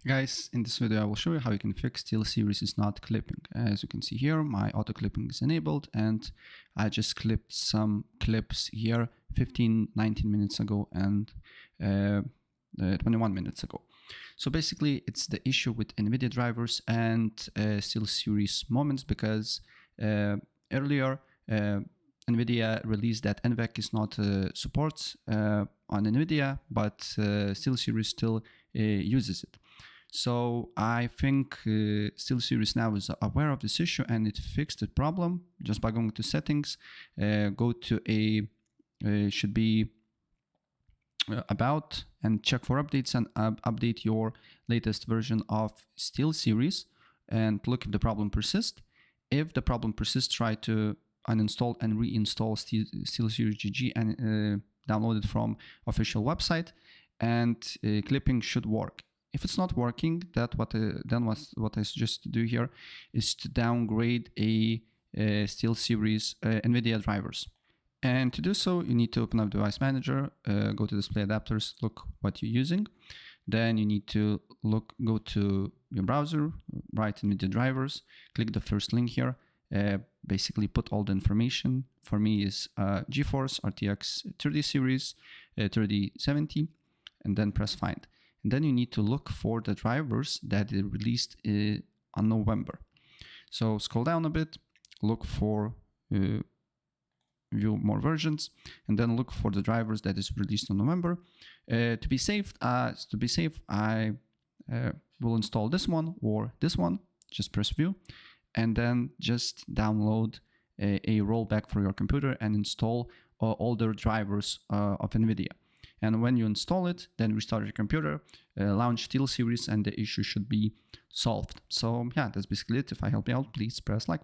Guys, in this video I will show you how you can fix SteelSeries is not clipping. As you can see here, my auto clipping is enabled and I just clipped some clips here 19 minutes ago and 21 minutes ago. So basically it's the issue with NVIDIA drivers and SteelSeries moments because earlier NVIDIA released that NVEC is not supports on NVIDIA, but SteelSeries still uses it. So I think SteelSeries now is aware of this issue and it fixed the problem just by going to settings, go to should be about and check for updates and update your latest version of SteelSeries and look if the problem persists. If the problem persists, try to uninstall and reinstall SteelSeries GG and download it from official website, and clipping should work. If it's not working, then what I suggest to do here is to downgrade a SteelSeries NVIDIA drivers. And to do so, you need to open up Device Manager, go to Display Adapters, look what you're using. Then you need to go to your browser, write NVIDIA drivers, click the first link here, basically put all the information. For me is GeForce RTX 30 series, 3070, and then press find. And then you need to look for the drivers that are released on November. So scroll down a bit, look for view more versions, and then look for the drivers that is released in November. To be safe, I will install this one or this one. Just press view, and then just download a rollback for your computer and install all the drivers of NVIDIA. And when you install it, then restart your computer, launch SteelSeries, and the issue should be solved. So yeah, that's basically it. If I help you out, please press like.